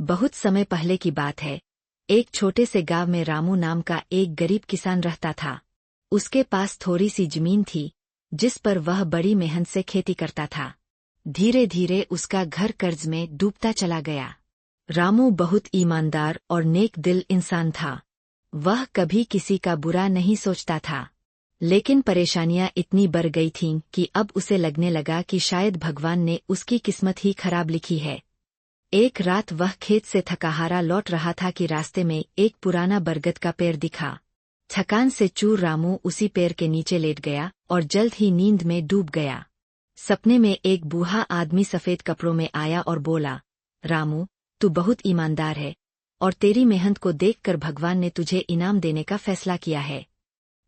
बहुत समय पहले की बात है। एक छोटे से गांव में रामू नाम का एक गरीब किसान रहता था। उसके पास थोड़ी सी जमीन थी, जिस पर वह बड़ी मेहनत से खेती करता था। धीरे धीरे उसका घर कर्ज में डूबता चला गया। रामू बहुत ईमानदार और नेक दिल इंसान था। वह कभी किसी का बुरा नहीं सोचता था। लेकिन परेशानियां इतनी बढ़ गई थीं कि अब उसे लगने लगा कि शायद भगवान ने उसकी किस्मत ही खराब लिखी है। एक रात वह खेत से थकाहारा लौट रहा था कि रास्ते में एक पुराना बरगद का पेड़ दिखा। थकान से चूर रामू उसी पेड़ के नीचे लेट गया और जल्द ही नींद में डूब गया। सपने में एक बूढ़ा आदमी सफेद कपड़ों में आया और बोला, रामू, तू बहुत ईमानदार है और तेरी मेहनत को देखकर भगवान ने तुझे इनाम देने का फैसला किया है।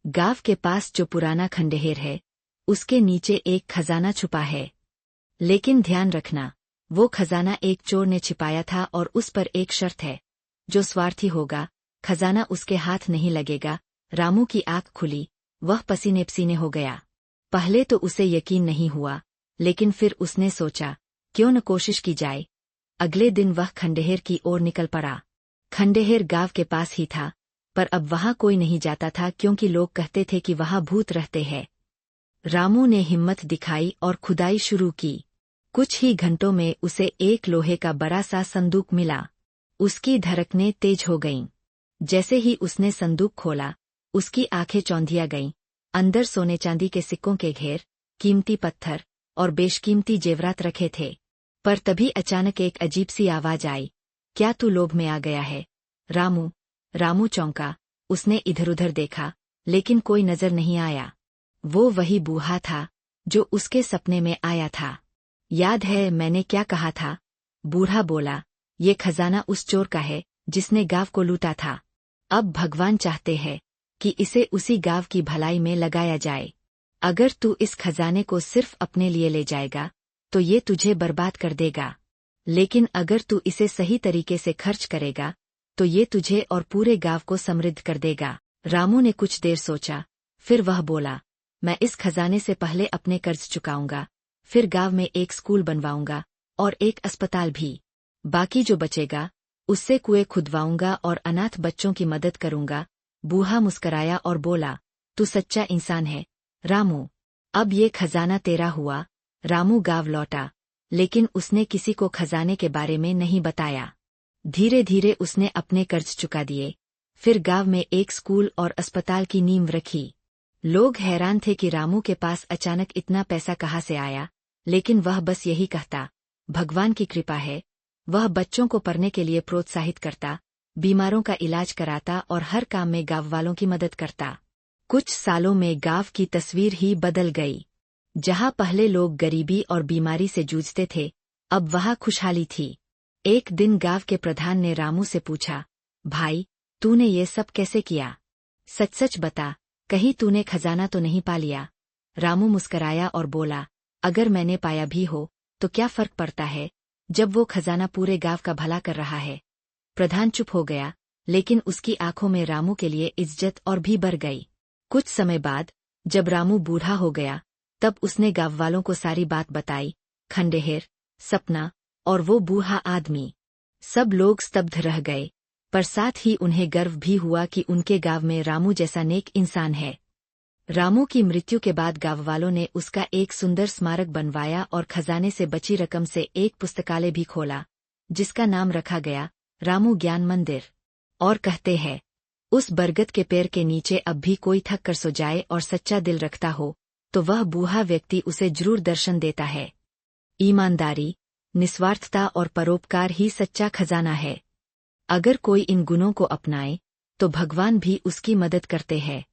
गांव के पास जो पुराना खंडहर है, उसके नीचे एक खजाना छुपा है। लेकिन ध्यान रखना, वो खजाना एक चोर ने छिपाया था और उस पर एक शर्त है। जो स्वार्थी होगा, खजाना उसके हाथ नहीं लगेगा। रामू की आंख खुली, वह पसीने पसीने हो गया। पहले तो उसे यकीन नहीं हुआ, लेकिन फिर उसने सोचा, क्यों न कोशिश की जाए। अगले दिन वह खंडहर की ओर निकल पड़ा। खंडहर गांव के पास ही था, पर अब वहां कोई नहीं जाता था क्योंकि लोग कहते थे कि वहां भूत रहते हैं। रामू ने हिम्मत दिखाई और खुदाई शुरू की। कुछ ही घंटों में उसे एक लोहे का बड़ा सा संदूक मिला। उसकी धड़कनें तेज हो गईं। जैसे ही उसने संदूक खोला, उसकी आंखें चौंधिया गईं। अंदर सोने चांदी के सिक्कों के घेर, कीमती पत्थर और बेशकीमती जेवरात रखे थे। पर तभी अचानक एक अजीब सी आवाज आई, क्या तू लोभ में आ गया है, रामू? रामू चौंका। उसने इधर-उधर देखा, लेकिन कोई नजर नहीं आया। वो वही बूढ़ा था जो उसके सपने में आया था। याद है मैंने क्या कहा था? बूढ़ा बोला, ये खजाना उस चोर का है जिसने गांव को लूटा था। अब भगवान चाहते हैं कि इसे उसी गांव की भलाई में लगाया जाए। अगर तू इस खजाने को सिर्फ अपने लिए ले जाएगा, तो ये तुझे बर्बाद कर देगा। लेकिन अगर तू इसे सही तरीके से खर्च करेगा, तो ये तुझे और पूरे गांव को समृद्ध कर देगा। रामू ने कुछ देर सोचा, फिर वह बोला, मैं इस खजाने से पहले अपने कर्ज चुकाऊंगा, फिर गांव में एक स्कूल बनवाऊंगा और एक अस्पताल भी। बाकी जो बचेगा, उससे कुएं खुदवाऊंगा और अनाथ बच्चों की मदद करूंगा। बूढ़ा मुस्कराया और बोला, तू सच्चा इंसान है, रामू। अब ये खजाना तेरा हुआ। रामू गांव लौटा, लेकिन उसने किसी को खजाने के बारे में नहीं बताया। धीरे धीरे उसने अपने कर्ज चुका दिए, फिर गांव में एक स्कूल और अस्पताल की नींव रखी। लोग हैरान थे कि रामू के पास अचानक इतना पैसा कहाँ से आया, लेकिन वह बस यही कहता, भगवान की कृपा है। वह बच्चों को पढ़ने के लिए प्रोत्साहित करता, बीमारों का इलाज कराता और हर काम में गांव वालों की मदद करता। कुछ सालों में गांव की तस्वीर ही बदल गई। जहां पहले लोग गरीबी और बीमारी से जूझते थे, अब वहां खुशहाली थी। एक दिन गांव के प्रधान ने रामू से पूछा, भाई, तूने ये सब कैसे किया? सच सच बता, कहीं तूने खजाना तो नहीं पा लिया? रामू मुस्कराया और बोला, अगर मैंने पाया भी हो, तो क्या फर्क पड़ता है, जब वो खजाना पूरे गांव का भला कर रहा है। प्रधान चुप हो गया, लेकिन उसकी आंखों में रामू के लिए इज्जत और भी बढ़ गई। कुछ समय बाद, जब रामू बूढ़ा हो गया, तब उसने गांव वालों को सारी बात बताई, खंडहर, सपना और वो बूढ़ा आदमी। सब लोग स्तब्ध रह गए, पर साथ ही उन्हें गर्व भी हुआ कि उनके गांव में रामू जैसा नेक इंसान है। रामू की मृत्यु के बाद गांव वालों ने उसका एक सुंदर स्मारक बनवाया और खजाने से बची रकम से एक पुस्तकालय भी खोला, जिसका नाम रखा गया रामू ज्ञान मंदिर। और कहते हैं, उस बरगद के पेड़ के नीचे अब भी कोई थक कर सो जाए और सच्चा दिल रखता हो, तो वह बूढ़ा व्यक्ति उसे जरूर दर्शन देता है। ईमानदारी, निस्वार्थता और परोपकार ही सच्चा खजाना है। अगर कोई इन गुणों को अपनाए, तो भगवान भी उसकी मदद करते हैं।